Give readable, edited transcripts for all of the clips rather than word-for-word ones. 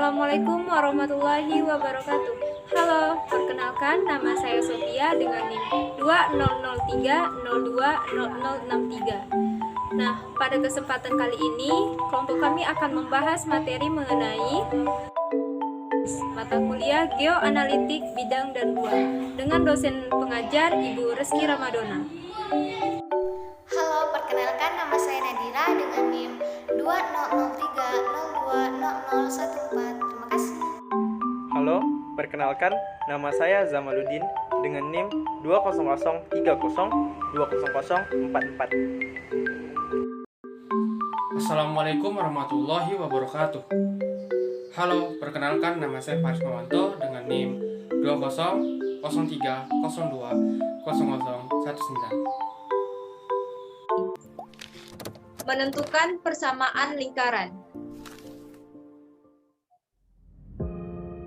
Assalamualaikum warahmatullahi wabarakatuh. Halo, perkenalkan nama saya Sofia dengan NIM 2003020063. Nah, pada kesempatan kali ini, kelompok kami akan membahas materi mengenai mata kuliah Geoanalitik Bidang dan Ruang dengan dosen pengajar Ibu Reski Ramadona. Halo, perkenalkan nama saya Nadira dengan NIM 2003020014. Terima kasih. Halo, perkenalkan nama saya Zamaluddin dengan NIM 20030200044. Assalamualaikum warahmatullahi wabarakatuh. Halo, perkenalkan nama saya Faris Mawanto dengan NIM 2003020019. Menentukan persamaan lingkaran.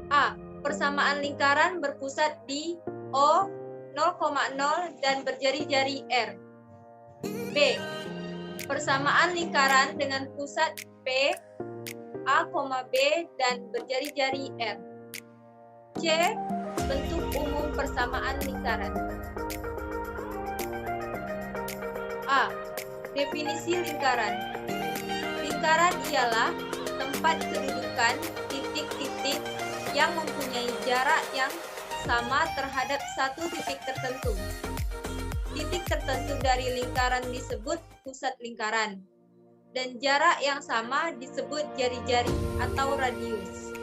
A. Persamaan lingkaran berpusat di O 0,0 dan berjari-jari R. B. Persamaan lingkaran dengan pusat P A, B dan berjari-jari R. C. Bentuk umum persamaan lingkaran. A. Definisi lingkaran. Lingkaran ialah tempat kedudukan titik-titik yang mempunyai jarak yang sama terhadap satu titik tertentu. Titik tertentu dari lingkaran disebut pusat lingkaran, dan jarak yang sama disebut jari-jari atau radius.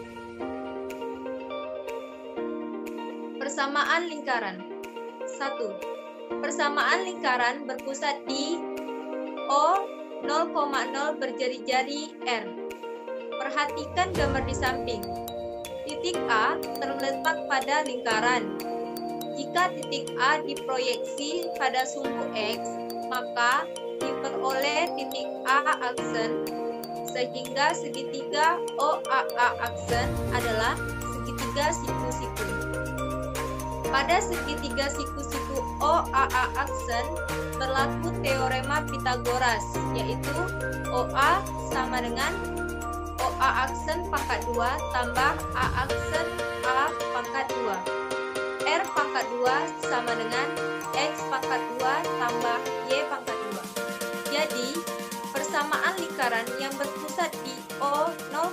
Persamaan lingkaran. 1. Persamaan lingkaran berpusat di O 0,0 berjari-jari R. Perhatikan gambar di samping. Titik A terletak pada lingkaran. Jika titik A diproyeksi pada sumbu X, maka diperoleh titik A aksen, sehingga segitiga OAA aksen adalah segitiga siku-siku. Pada segitiga siku-siku OAA aksen berlaku teorema Pythagoras, yaitu OA sama dengan OA aksen pangkat 2 tambah A aksen A pangkat 2. R pangkat 2 sama dengan X pangkat 2 tambah Y pangkat 2. Jadi, persamaan lingkaran yang berpusat di O 0,0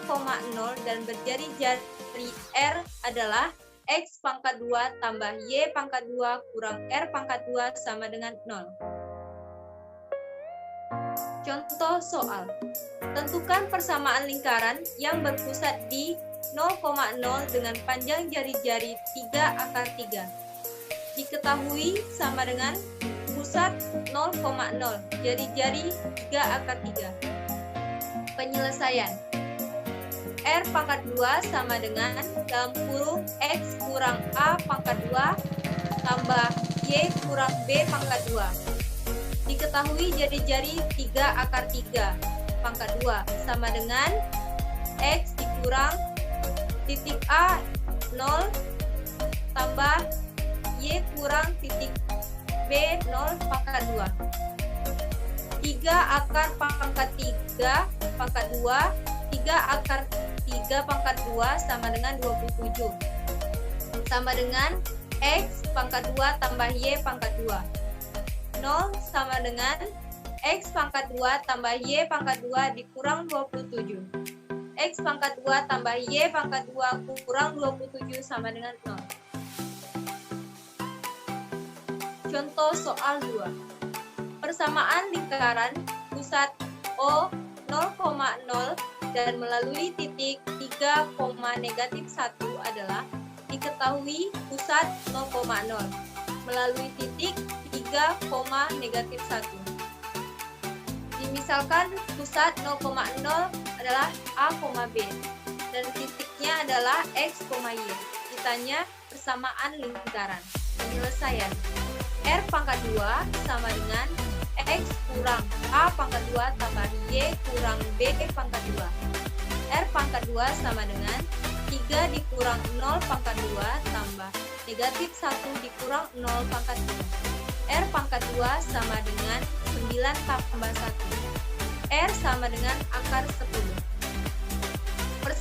dan berjari-jari R adalah X pangkat 2 tambah Y pangkat 2 kurang R pangkat 2 sama dengan 0. Contoh soal. Tentukan persamaan lingkaran yang berpusat di 0,0 dengan panjang jari-jari 3 akar 3. Diketahui sama dengan pusat 0,0, jari-jari 3 akar 3. Penyelesaian. R pangkat 2 sama dengan dalam kurung X kurang A pangkat 2 tambah Y kurang B pangkat 2. Diketahui jari-jari 3 akar 3 pangkat 2 sama dengan X dikurang titik A 0 tambah Y kurang titik B 0 pangkat 2. 3 akar pangkat 3 pangkat 2, 3 akar 3 pangkat 2 sama dengan 27. Sama dengan X pangkat 2 tambah Y pangkat 2. 0 sama dengan X pangkat 2 tambah Y pangkat 2 dikurang 27. X pangkat 2 tambah Y pangkat 2 kurang 27 sama dengan 0. Contoh soal 2. Persamaan lingkaran pusat O 0,0 dan melalui titik 3, -1 adalah diketahui pusat 0,0 melalui titik 3, -1. Dimisalkan pusat 0,0 adalah A, B dan titiknya adalah X, Y. Ditanya persamaan lingkaran. Penyelesaian. R pangkat 2 sama dengan X kurang A pangkat 2 tambah Y kurang B pangkat 2. R pangkat 2 sama dengan 3 dikurang 0 pangkat 2 tambah negatif 1 dikurang 0 pangkat 2. R pangkat 2 sama dengan 9 tambah 1. R sama dengan akar 10.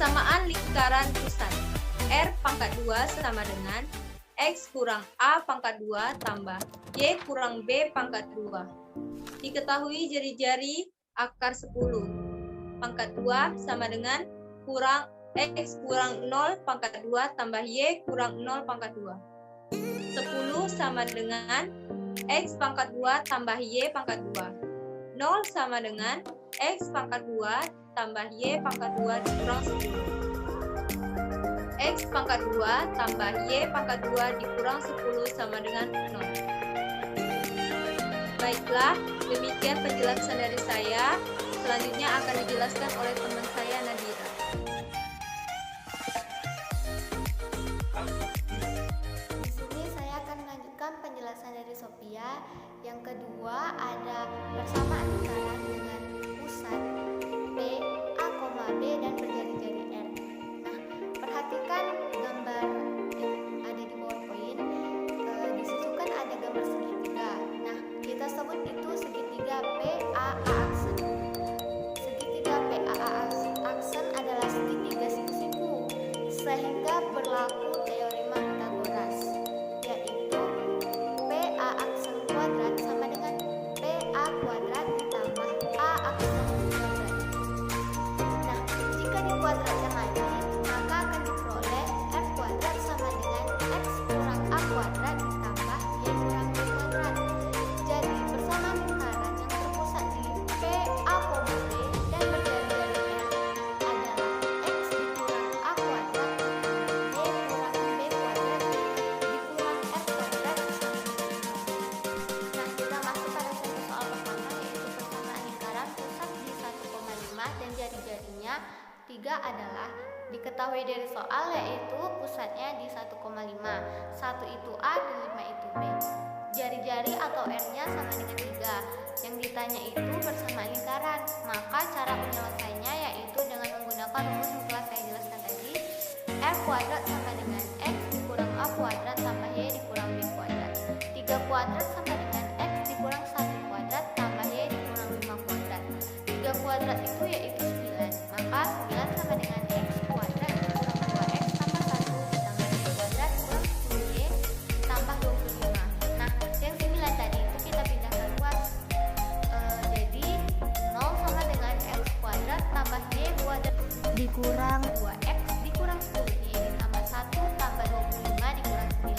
Persamaan lingkaran pusat. R pangkat 2 sama dengan X kurang A pangkat 2 tambah Y kurang B pangkat 2. Diketahui jari-jari akar 10. Pangkat 2 sama dengan X kurang 0 pangkat 2 tambah Y kurang 0 pangkat 2. 10 sama dengan X pangkat 2 tambah Y pangkat 2. 0 sama dengan X pangkat 2 tambah Y pangkat 2 dikurang 10. X pangkat 2 tambah Y pangkat 2 dikurang 10 sama dengan 0. Baiklah, demikian penjelasan dari saya. Selanjutnya akan dijelaskan oleh teman saya, Nadira. Di sini saya akan melanjutkan penjelasan dari Sophia. Yang kedua ada persamaan lingkaran dengan pusat P, A, B dan berjari-jari R. Nah, perhatikan gambar yang ada di PowerPoint. Di situ kan ada gambar segitiga. Nah, kita sebut itu segitiga PAA aksen. Segitiga PAA aksen adalah segitiga siku-siku, sehingga berlaku teorema Pythagoras, yaitu PA aksen kuadrat sama dengan PA kuadrat ditambah A aksen kuadrat. Nah, jika dikuadratkan lagi, maka akan diperoleh F kuadrat sama dengan X kurang A kuadrat ditambah Y kurang B kuadrat. Jadi, persamaan lingkaran yang terpusat di PA, B dan berjari-jari R adalah X dikurang A kuadrat Y kurang B kuadrat dikurang R kuadrat sama dengan 0. Nah, kita masuk pada sesi soal pertama, yaitu persamaan lingkaran pusat di 1,5 dan jari-jarinya 3 adalah diketahui dari soal, yaitu pusatnya di 1,5. 1 itu A dan 5 itu B. Jari-jari atau R-nya sama dengan 3. Yang ditanya itu persamaan lingkaran. Maka cara penyelesaiannya yaitu dengan menggunakan rumus yang telah saya jelaskan tadi. R kuadrat sama dengan X dikurang A kuadrat tambah Y dikurang B kuadrat. 3 kuadrat sama dengan X dikurang 1 kuadrat tambah Y dikurang 5 kuadrat. 3 kuadrat itu yaitu 9. Maka 9 sama dengan X kuadrat dikurang 2X tambah 1 ditambah Y kuadrat kurang 10Y tambah 25. Nah, yang 9 tadi itu kita pindahkan ruas. Jadi 0 sama dengan X kuadrat tambah Y kuadrat dikurang 2X dikurang 10Y ditambah 1 tambah 25 dikurang 9.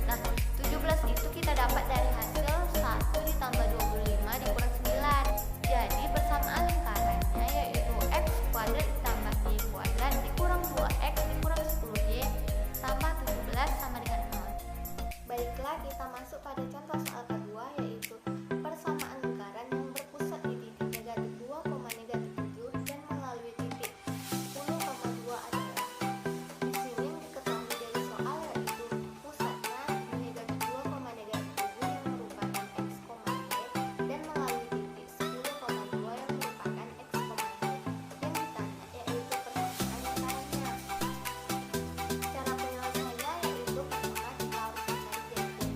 Nah, 17 itu kita dapat dari hasil 1 ditambah 25 dikurang 9. Jadi persamaan lingkarannya yaitu X kuadrat ditambah Y kuadrat dikurang 2X dikurang 10Y tambah 17 sama dengan 0. Baiklah, kita masuk pada contoh soal kedua, yaitu persamaan lingkaran yang berpusat di titik negatif 2, negatif 7 dan melalui titik 10,2 adalah. Di sini yang diketahui dari soal yaitu pusatnya di negatif 2, negatif 7 yang merupakan X, Y dan melalui titik 10,2 yang merupakan X, Y. Yang ditanya yaitu persamaan lingkarannya. Cara penyelesaiannya yaitu pertama kita harus mencari jari-jari.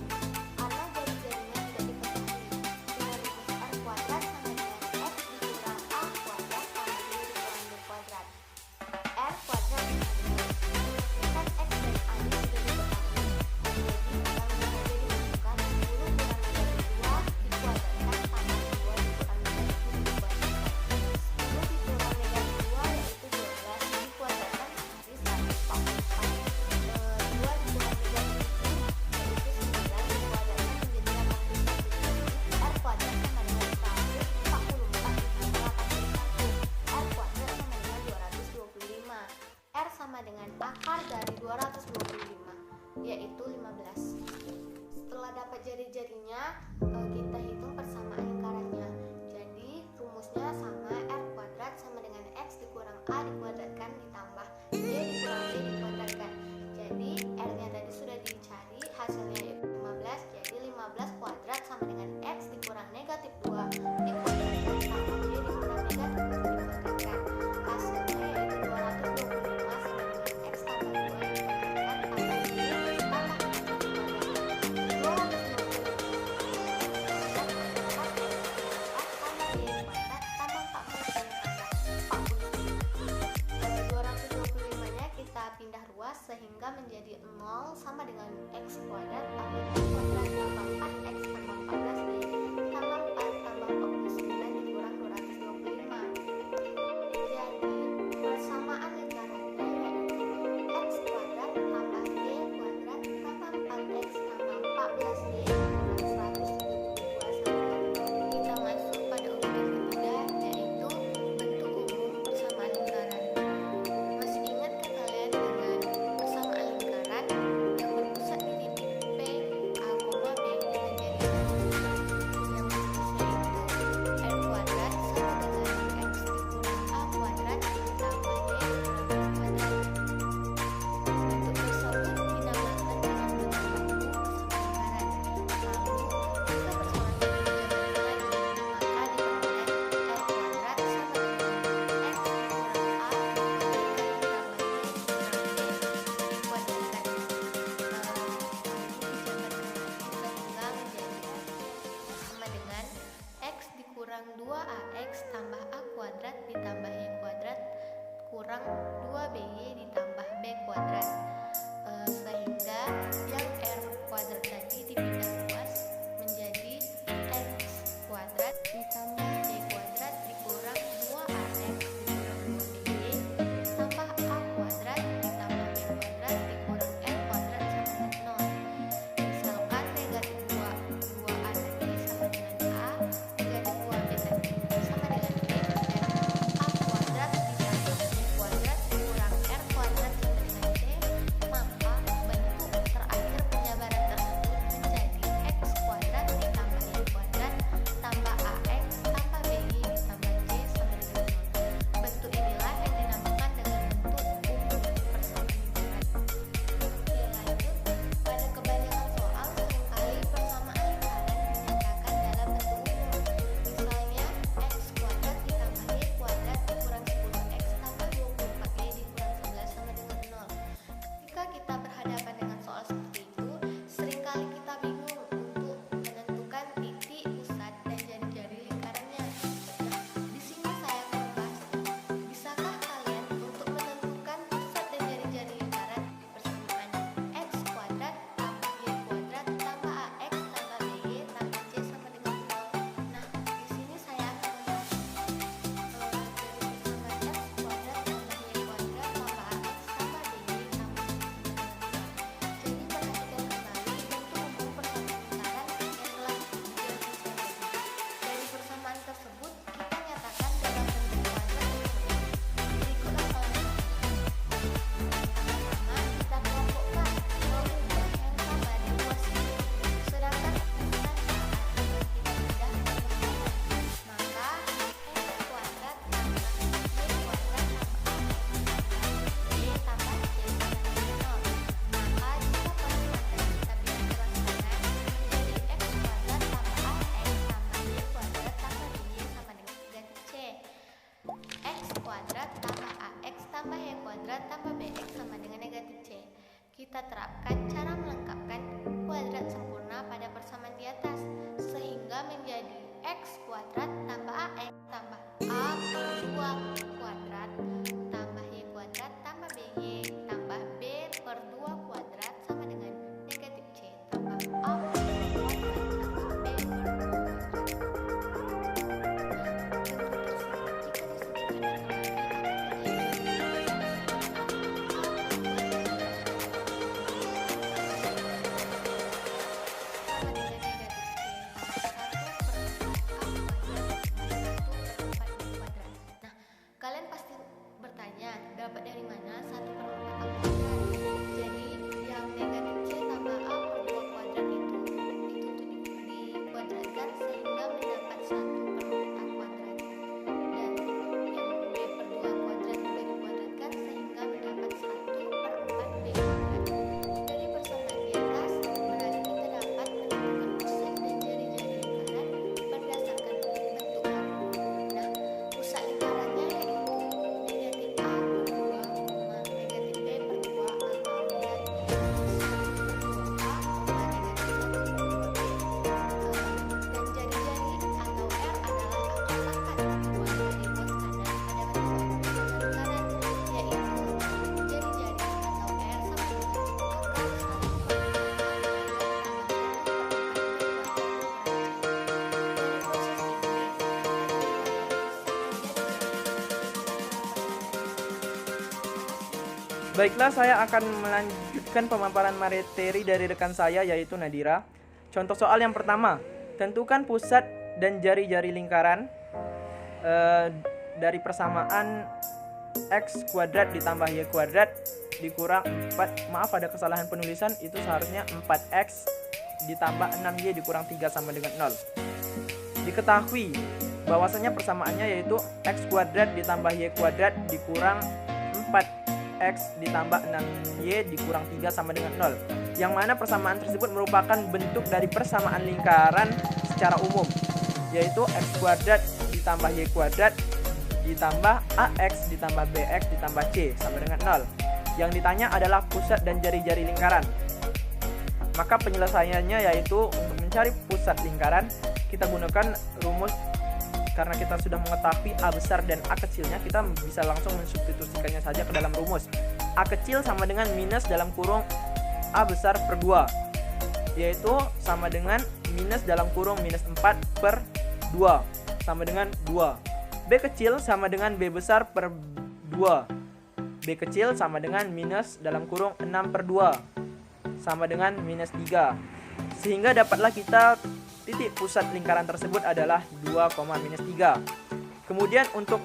Karena jari-jarinya tidak diketahui, dengan rumus R kuadrat sama dengan X dikurang A kuadrat tambah Y dikurang B kuadrat. R kuadrat sama dengan kan X dan A nya sudah diketahui. Jadi tinggal menjadi dimasukkan 10 kurang negatif 2 dikuadratkan tambah 2 dikurang negatif 7 dikuadratkan. 10 dikurang negatif 2 yaitu 12 dikuadratkan menjadi 144. 2 dikurang negatif 7 yaitu 9 dikuadratkan menjadi 81. R kuadrat sama dengan 144 ditambah 81. R kuadrat sama dengan 225. R sama dengan akar dari 225 yaitu 15. Setelah dapat jari-jarinya, kita hitung persamaan lingkarannya. Jadi rumusnya sama, R kuadrat sama dengan X dikurang A dikuadratkan ditambah Y dikurang B dikuadratkan. Jadi R-nya tadi sudah dicari, hasilnya yaitu 15. Jadi 15 kuadrat sama dengan X dikurang negatif 2 dikuadratkan tambah Y dikurang negatif 7 dikuadratkan. Hasilnya yaitu 225 sama dengan X tambah 2 dikuadratkan tambah Y tambah 7 dikuadratkan. 225 tambah Y kuadrat tambah 40 tambah 49. sehingga menjadi 0 sama dengan x kuadrat tambah y kuadrat tambah 4x tambah 14y tambah 4 tambah 49 dikurang 225. Jadi persamaan lingkarannya yaitu x kuadrat tambah y kuadrat tambah 4x tambah 14y dikurang 172 sama dengan 0. Kita masuk pada urutan ketiga, yaitu bentuk umum persamaan lingkaran. Masih ingatkah kalian dengan persamaan lingkaran yang berpusat di titik P, A, B dengan jari yang berikutnya yaitu R kuadrat sama dengan X dikurang A kuadrat ditambah Y kuadrat. Bentuk tersebut dinamakan dengan bentuk umum persamaan lingkaran. Lalu, jika persamaan ini dijabarkan lagi, maka dikatakan R kuadrat sama dengan X dikurang A dikuadratkan ditambah Y ditambah Y dikuadratkan. Lalu dijabarkan lagi sehingga menjadi sama dengan X dikurang 2AX tambah A kuadrat ditambah Y kuadrat kurang 2BY ditambah B kuadrat. Sehingga yang R kuadrat tadi dipindah luas menjadi X kuadrat ditambah Y kuadrat dikurang 2AX dikurang 2BY tambah A kuadrat ditambah B kuadrat dikurang R kuadrat sama dengan 0. Misalkan negatif 2A tadi sama dengan A, negatif 2B tadi sama dengan B, dan A kuadrat ditambah B kuadrat dikurang R kuadrat sama dengan C, maka bentuk terakhir penjabaran tersebut menjadi X kuadrat ditambah Y kuadrat tambah AX tambah BY ditambah C sama dengan 0. Bentuk inilah yang dinamakan dengan bentuk umum persamaan lingkaran. Oke, lanjut. Pada kebanyakan soal seringkali persamaan lingkaran dinyatakan dalam bentuk umum. Misalnya X kuadrat ditambah Y kuadrat dikurang 10X tambah 24Y dikurang 11 sama dengan 0. Ketika kita berhadapan dengan soal seperti itu, seringkali kita bingung untuk menentukan titik, pusat, dan jari-jari lingkarannya. Nah, di sini saya akan membahas, bisakah kalian untuk menentukan pusat dan jari-jari lingkaran persamaan X kuadrat tambah Y kuadrat tambah AX tambah BY tambah C sama dengan 0. Nah, di sini saya akan membahas dari persamaan X kuadrat tambah Y kuadrat tambah AX tambah BY tambah C sama dengan 0. Jadi perhatikan kembali bentuk umum persamaan lingkaran yang telah dijelaskan tadi. Dari persamaan tersebut kita nyatakan dalam bentuk kuadrat tersebut. Berikutlah soalnya. Pertama, kita kelompokkan rubah yang sama di dua sisi, sedangkan ukuran saat kita pindah ke persamaan. Maka X kuadrat tambah Y kuadrat tambah AX tambah B tambah C sama dengan 0. Maka jika persamaan tadi kita pindah ke pasangan menjadi X kuadrat tambah AX tambah Y kuadrat tambah BY sama dengan negatif C. X kuadrat tambah AX tambah Y kuadrat tambah BX sama dengan negatif C. Kita terapkan cara melengkapkan kuadrat sempurna pada persamaan di atas sehingga menjadi X kuadrat tambah AX tambah A per 2 kuadrat tambah Y kuadrat tambah BY tambah B per 2 kuadrat sama dengan negatif C tambah A per 2 kuadrat tambah B per 2 kuadrat. Bentuk tersebut jika disebutkan kembali akan kalian pasti bertanya, dapat dari mana 1/4 A kuadrat? Jadi, yang negatif C tambah A per 2 kuadrat itu dikuadratkan sehingga mendapat 1/4 A kuadrat. Dan yang B per 2 kuadrat juga dikuadratkan sehingga mendapat 1/4 B kuadrat. Dari persamaan di atas, berarti kita dapat menentukan pusat dan jari-jari lingkaran berdasarkan bentuk A. Nah, pusat lingkarannya yaitu negatif A per 2, negatif B per 2, Baiklah, saya akan melanjutkan pemaparan materi dari rekan saya, yaitu Nadira. Contoh soal yang pertama, tentukan pusat dan jari-jari lingkaran dari persamaan x kuadrat ditambah y kuadrat dikurang 4, maaf ada kesalahan penulisan, itu seharusnya 4x ditambah 6y dikurang 3 sama dengan 0. Diketahui bahwasanya persamaannya yaitu x kuadrat ditambah y kuadrat dikurang 4x ditambah 6y dikurang 3 sama dengan 0, yang mana persamaan tersebut merupakan bentuk dari persamaan lingkaran secara umum, yaitu x kuadrat ditambah y kuadrat ditambah ax ditambah bx ditambah c sama dengan 0. Yang ditanya adalah pusat dan jari-jari lingkaran. Maka penyelesaiannya yaitu untuk mencari pusat lingkaran, kita gunakan rumus. Karena kita sudah mengetahui A besar dan A kecilnya, kita bisa langsung mensubstitusikannya saja ke dalam rumus. A kecil sama dengan minus dalam kurung A besar per 2, yaitu sama dengan minus dalam kurung minus 4 per 2 sama dengan 2. B kecil sama dengan B besar per 2. B kecil sama dengan minus dalam kurung 6 per 2 sama dengan minus 3. Sehingga dapatlah kita titik pusat lingkaran tersebut adalah 2, minus 3. Kemudian untuk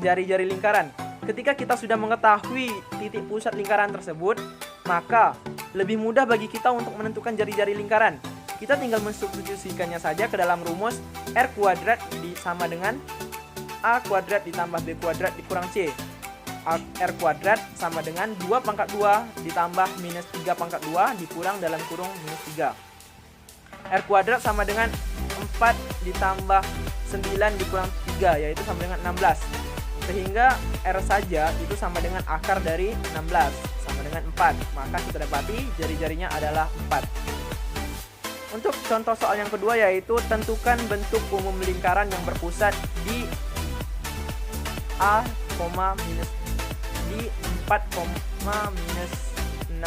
jari-jari lingkaran, ketika kita sudah mengetahui titik pusat lingkaran tersebut, maka lebih mudah bagi kita untuk menentukan jari-jari lingkaran. Kita tinggal mensubstitusikannya saja ke dalam rumus R kuadrat sama dengan A kuadrat ditambah B kuadrat dikurang C. R kuadrat sama dengan 2 pangkat 2 ditambah minus 3 pangkat 2 dikurang dalam kurung minus 3. R kuadrat sama dengan 4 ditambah 9 dikurang 3, yaitu sama dengan 16. Sehingga R saja itu sama dengan akar dari 16, sama dengan 4. Maka kita dapati jari-jarinya adalah 4. Untuk contoh soal yang kedua yaitu tentukan bentuk umum lingkaran yang berpusat di A, di 4, minus 6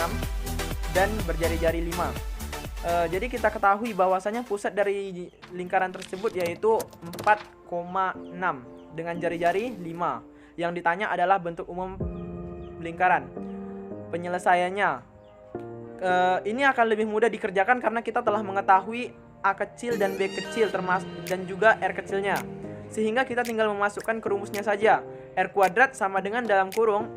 dan berjari-jari 5. Jadi kita ketahui bahwasanya pusat dari lingkaran tersebut yaitu 4,6 dengan jari-jari 5. Yang ditanya adalah bentuk umum lingkaran. Penyelesaiannya ini akan lebih mudah dikerjakan karena kita telah mengetahui A kecil dan B kecil termasuk dan juga R kecilnya. Sehingga kita tinggal memasukkan ke rumusnya saja. R kuadrat sama dengan dalam kurung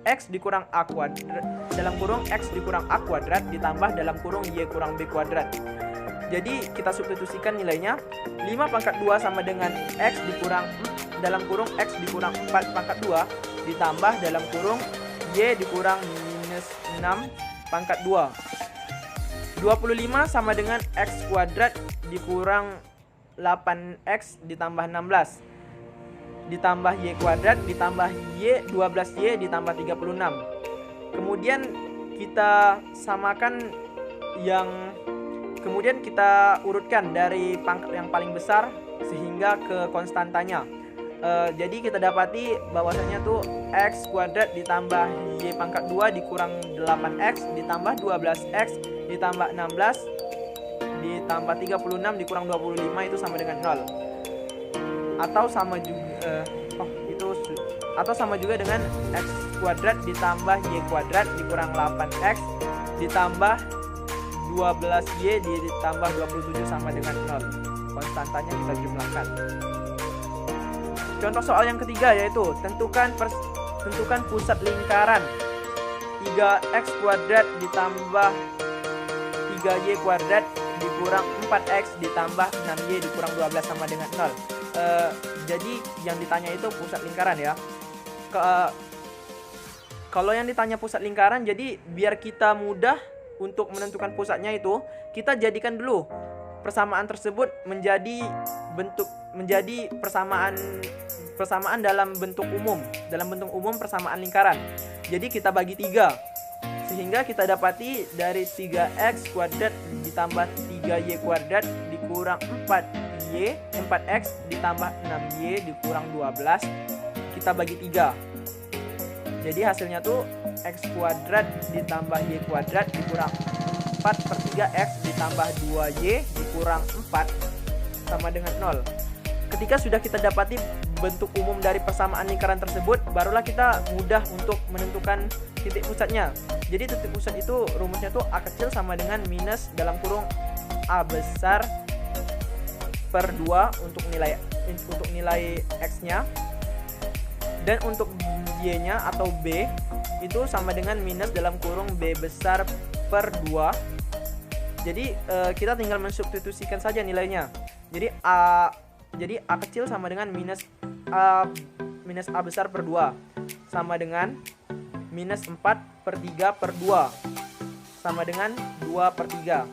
X dikurang A kuadrat dalam kurung X dikurang A kuadrat ditambah dalam kurung Y kurang B kuadrat. Jadi kita substitusikan nilainya 5 pangkat 2 sama dengan X dikurang dalam kurung X dikurang 4 pangkat 2 ditambah dalam kurung Y dikurang minus 6 pangkat 2. 25 sama dengan X kuadrat dikurang 8X ditambah 16 ditambah Y kuadrat ditambah Y 12Y ditambah 36. Kemudian kita samakan kemudian kita urutkan dari pangkat yang paling besar sehingga ke konstantanya. Jadi kita dapati bahwasanya tuh X kuadrat ditambah Y pangkat 2 dikurang 8X ditambah 12X ditambah 16 ditambah 36 dikurang 25 itu sama dengan 0. Atau sama juga dengan X kuadrat ditambah Y kuadrat dikurang 8X ditambah 12Y ditambah 27 sama dengan 0. Konstantanya kita jumlahkan. Contoh soal yang ketiga yaitu tentukan pusat lingkaran 3X kuadrat ditambah 3Y kuadrat dikurang 4X ditambah 6Y dikurang 12 sama dengan 0. Jadi yang ditanya itu pusat lingkaran ya. Kalau yang ditanya pusat lingkaran, jadi biar kita mudah untuk menentukan pusatnya itu, kita jadikan dulu persamaan tersebut menjadi persamaan dalam bentuk umum persamaan lingkaran. Jadi kita bagi 3. Sehingga kita dapati dari 3X kuadrat ditambah 3Y kuadrat dikurang 4X ditambah 6Y dikurang 12 kita bagi 3. Jadi hasilnya tuh X kuadrat ditambah Y kuadrat dikurang 4 per 3X ditambah 2Y dikurang 4 sama dengan 0. Ketika sudah kita dapati bentuk umum dari persamaan lingkaran tersebut, barulah kita mudah untuk menentukan titik pusatnya. Jadi titik pusat itu rumusnya tuh A kecil sama dengan minus dalam kurung A besar per 2 untuk nilai X-nya, dan untuk Y-nya atau B itu sama dengan minus dalam kurung B besar per 2. Jadi kita tinggal mensubstitusikan saja nilainya. Jadi A kecil sama dengan minus A besar per 2 sama dengan minus 4 per 3 per 2 sama dengan 2 per 3.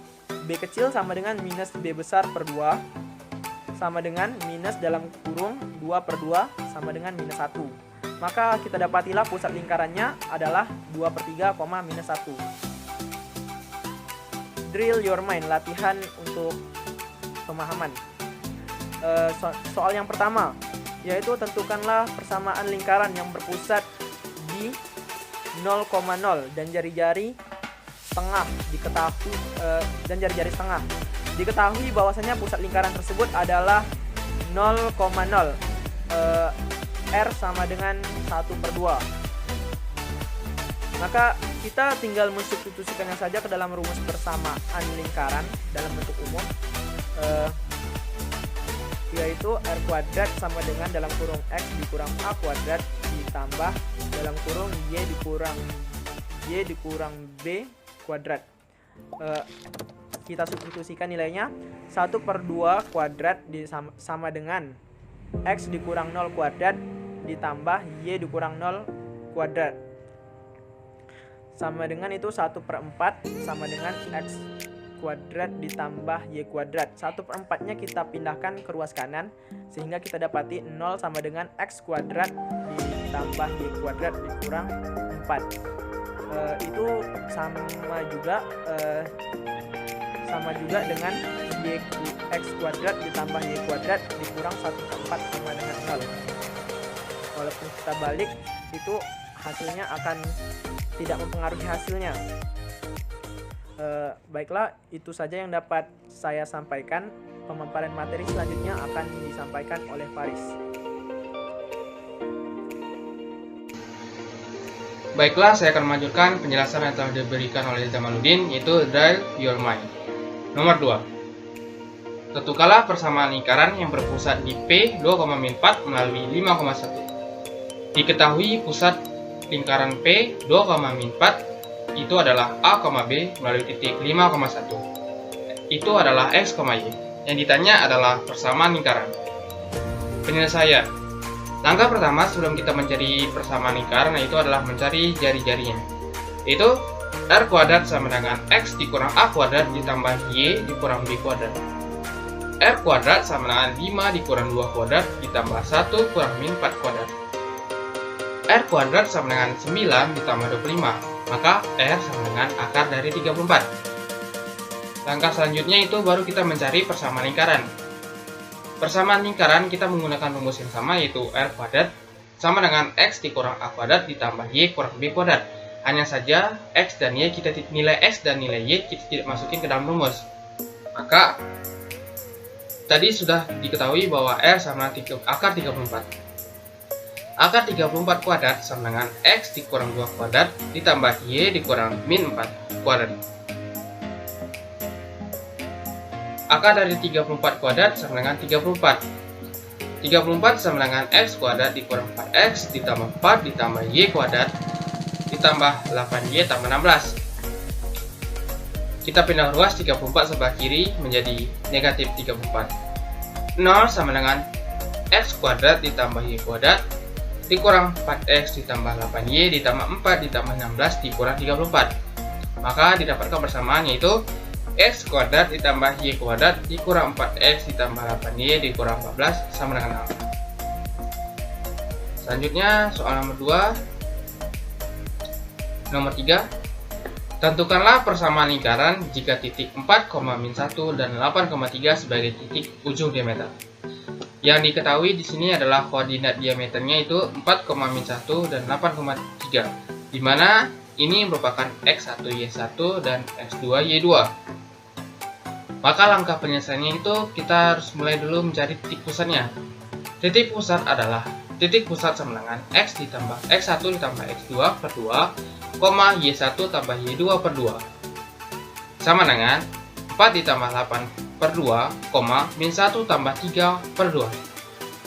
B kecil sama dengan minus B besar per 2 sama dengan minus dalam kurung 2 per 2 sama dengan minus 1. Maka kita dapatilah pusat lingkarannya adalah 2 per 3, minus 1. Drill your mind, latihan untuk pemahaman. Soal yang pertama, yaitu tentukanlah persamaan lingkaran yang berpusat di 0,0 dan jari-jari setengah diketahui bahwasanya pusat lingkaran tersebut adalah 0,0. R sama dengan 1 per 2. Maka kita tinggal mensubstitusikannya saja ke dalam rumus persamaan lingkaran dalam bentuk umum, yaitu R kuadrat sama dengan dalam kurung X dikurang A kuadrat ditambah dalam kurung Y dikurang B kuadrat. Kita substitusikan nilainya 1 per 2 kuadrat sama dengan X dikurang 0 kuadrat ditambah Y dikurang 0 kuadrat sama dengan itu 1 per 4 sama dengan X kuadrat ditambah Y kuadrat. 1 per 4 nya kita pindahkan ke ruas kanan sehingga kita dapati 0 sama dengan X kuadrat ditambah Y kuadrat dikurang 4. Itu sama juga dengan X kuadrat ditambah Y kuadrat dikurang 1 per 4 sama dengan 0. Walaupun kita balik, itu hasilnya akan tidak mempengaruhi hasilnya. Baiklah, itu saja yang dapat saya sampaikan. Pemaparan materi selanjutnya akan disampaikan oleh Faris. Baiklah, saya akan melanjutkan penjelasan yang telah diberikan oleh Jamaluddin, yaitu drill your mind. Nomor 2. Tentukanlah persamaan lingkaran yang berpusat di P 2,4 melalui 5,1. Diketahui pusat lingkaran P 2,4 itu adalah A, B melalui titik 5,1. Itu adalah X, Y. Yang ditanya adalah persamaan lingkaran. Penyelesaian. Langkah pertama sebelum kita mencari persamaan lingkaran yaitu adalah mencari jari-jarinya. Yaitu R kuadrat sama dengan X dikurang A kuadrat ditambah Y dikurang B kuadrat. R kuadrat sama dengan 5 dikurang 2 kuadrat ditambah 1 kurang min 4 kuadrat. R kuadrat sama dengan 9 ditambah 25, maka R sama dengan akar dari 34. Langkah selanjutnya itu baru kita mencari persamaan lingkaran. Persamaan lingkaran kita menggunakan rumus yang sama, yaitu R kuadrat sama dengan X dikurang A kuadrat ditambah Y kurang B kuadrat. Hanya saja nilai X dan nilai Y kita tidak masukin ke dalam rumus. Maka tadi sudah diketahui bahwa R sama akar 34. Akar 34 kuadrat sama dengan X dikurang 2 kuadrat ditambah Y dikurang min 4 kuadrat. Akar dari 34 kuadrat sama dengan 34. 34 sama dengan X kuadrat dikurang 4X ditambah 4 ditambah Y kuadrat ditambah 8Y tambah 16. Kita pindah ruas 34 sebelah kiri menjadi negatif 34. 0 sama dengan X kuadrat ditambah Y kuadrat dikurang 4X ditambah 8Y ditambah 4 ditambah 16 dikurang 34. Maka didapatkan persamaan yaitu X kuadrat ditambah Y kuadrat dikurang 4X ditambah 8Y dikurang 14 sama dengan 0. Selanjutnya soal nomor 2. Nomor 3. Tentukanlah persamaan lingkaran jika titik 4, min 1 dan 8,3 sebagai titik ujung diameter. Yang diketahui di sini adalah koordinat diameternya itu 4, min 1 dan 8,3, di mana ini merupakan X1, Y1 dan X2, Y2. Maka langkah penyelesaiannya itu kita harus mulai dulu mencari titik pusatnya. titik pusat adalah titik pusat sama dengan X ditambah X1 ditambah X2 per 2, Y1 tambah Y2 per 2. Sama dengan 4 ditambah 8 per 2, min 1 tambah 3 per 2.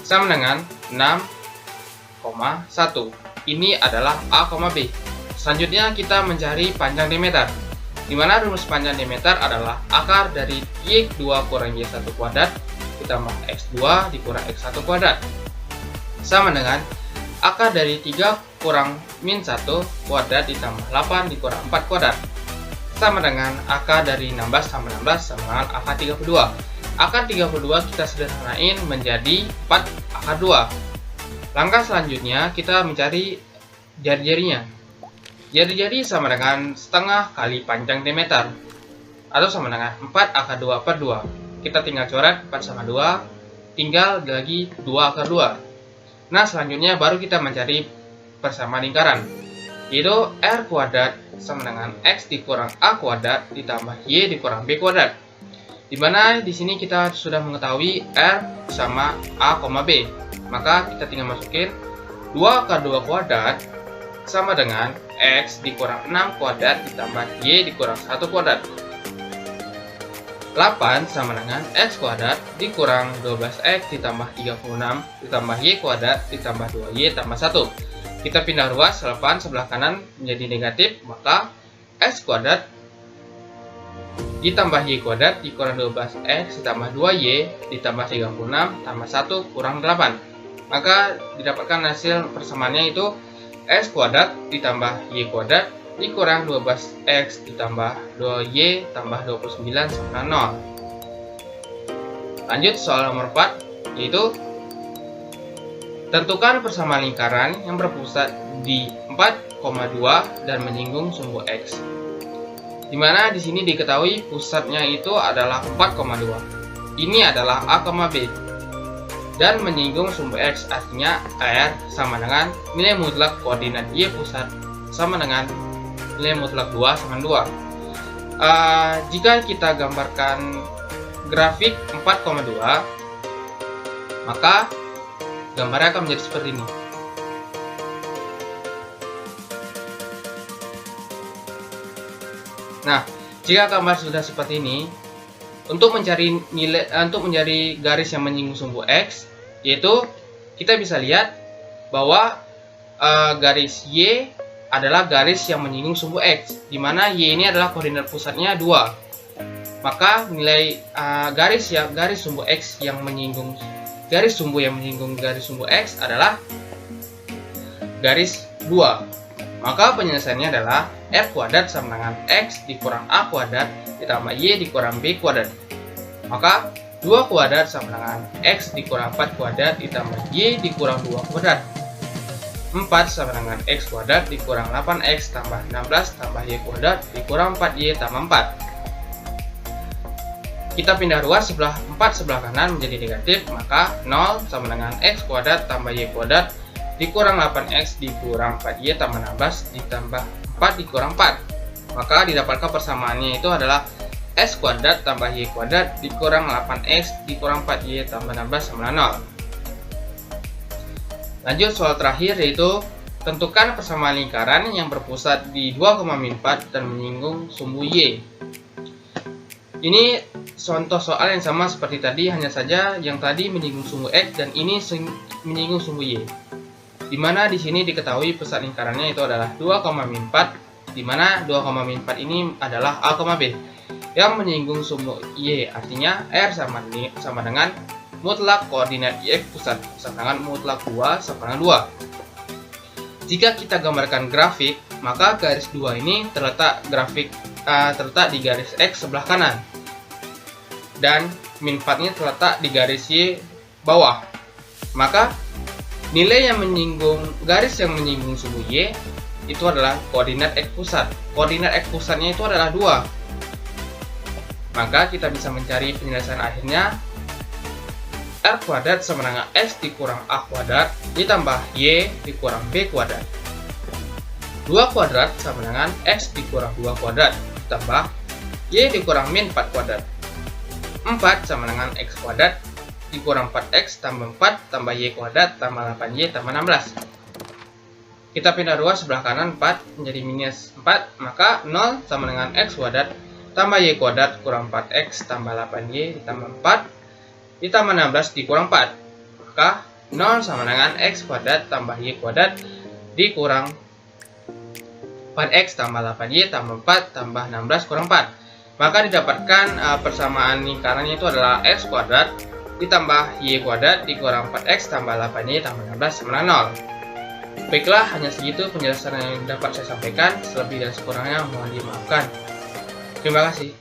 Sama dengan 6,1. Ini adalah A, B. Selanjutnya kita mencari panjang diameter, di mana rumus panjang diameter adalah akar dari Y2 kurang Y1 kuadrat ditambah X2 dikurang X1 kuadrat. Sama dengan akar dari 3 kurang min 1 kuadrat ditambah 8 dikurang 4 kuadrat. Sama dengan akar dari 16 tambah 16 sama dengan akar 32. Akar 32 kita sederhanain menjadi 4 akar 2. Langkah selanjutnya kita mencari jari-jarinya. Jari-jari sama dengan setengah kali panjang diameter, atau sama dengan 4 akar 2 per 2. Kita tinggal coret 4 sama 2, tinggal lagi 2 akar 2. Nah, selanjutnya baru kita mencari persamaan lingkaran, yaitu R kuadrat sama dengan X dikurang A kuadrat ditambah Y dikurang B kuadrat. Dimana di sini kita sudah mengetahui R sama A, B. Maka kita tinggal masukin 2 akar 2 kuadrat sama dengan X dikurang 6 kuadrat ditambah Y dikurang 1 kuadrat. 8 sama dengan X kuadrat dikurang 12X ditambah 36 ditambah Y kuadrat ditambah 2Y tambah 1. Kita pindah ruas, 8 sebelah kanan menjadi negatif, maka X kuadrat ditambah Y kuadrat dikurang 12X ditambah 2Y ditambah 36 tambah 1 kurang 8. Maka didapatkan hasil persamaannya itu X kuadrat ditambah Y kuadrat dikurang 12X ditambah 2Y tambah 29 sama 0. Lanjut soal nomor 4, yaitu tentukan persamaan lingkaran yang berpusat di 4,2 dan menyinggung sumbu X. Dimana di sini diketahui pusatnya itu adalah 4,2. Ini adalah A, B. Dan menyinggung sumbu X, artinya R sama dengan nilai mutlak koordinat Y pusat sama dengan nilai mutlak 2 sama 2. Jika kita gambarkan grafik 4,2, maka gambarnya akan menjadi seperti ini. Nah, jika gambar sudah seperti ini, untuk mencari garis yang menyinggung sumbu X, yaitu kita bisa lihat bahwa garis Y adalah garis yang menyinggung sumbu X, di mana Y ini adalah koordinat pusatnya 2. Maka nilai garis sumbu X yang menyinggung garis sumbu garis sumbu X adalah garis 2. Maka penyelesaiannya adalah R kuadrat sama dengan X dikurang A kuadrat ditambah Y dikurang B kuadrat. Maka 2 kuadrat sama dengan X dikurang 4 kuadrat ditambah Y dikurang 2 kuadrat. 4 sama dengan X kuadrat dikurang 8X tambah 16 tambah Y kuadrat dikurang 4Y tambah 4. Kita pindah ruas, 4 sebelah kanan menjadi negatif, maka 0 sama dengan X kuadrat tambah Y kuadrat dikurang 8X dikurang 4Y tambah 16 ditambah 4 dikurang 4. Maka didapatkan persamaannya itu adalah X kuadrat tambah Y kuadrat dikurang 8X dikurang 4Y tambah 16 sama 0. Lanjut soal terakhir, yaitu tentukan persamaan lingkaran yang berpusat di 2,4 dan menyinggung sumbu Y. Ini contoh soal yang sama seperti tadi, hanya saja yang tadi menyinggung sumbu X dan ini menyinggung sumbu Y. Dimana di sini diketahui pusat lingkarannya itu adalah 2,4, dimana 2,4 ini adalah A, B yang menyinggung sumbu Y, artinya R sama dengan mutlak koordinat Y pusat sama dengan mutlak 2 sama dengan 2. Jika kita gambarkan grafik, maka garis 2 ini terletak di garis X sebelah kanan dan min 4-nya terletak di garis Y bawah. Maka nilai garis yang menyinggung sumbu Y itu adalah koordinat X pusat. Koordinat X pusatnya itu adalah 2. Maka kita bisa mencari penyelesaian akhirnya R kuadrat sama dengan X dikurang A kuadrat ditambah Y dikurang B kuadrat. 2 kuadrat sama dengan X dikurang 2 kuadrat ditambah Y dikurang min 4 kuadrat. 4 sama dengan X kuadrat dikurang 4x tambah 4 tambah y kuadrat tambah 8y tambah 16. Kita pindah ruas sebelah kanan 4 menjadi minus 4, maka 0 sama dengan x kuadrat tambah y kuadrat kurang 4x tambah 8y ditambah 4 ditambah 16 dikurang 4. Maka 0 sama dengan x kuadrat tambah y kuadrat dikurang 4x tambah 8y tambah 4 tambah 16 kurang 4. Maka didapatkan persamaan lingkarannya itu adalah x kuadrat ditambah y kuadrat dikurang 4x tambah 8y tambah 16 sama dengan 0. Baiklah, hanya segitu penjelasan yang dapat saya sampaikan. Selebih dan sekurangnya mohon dimaafkan. Terima kasih.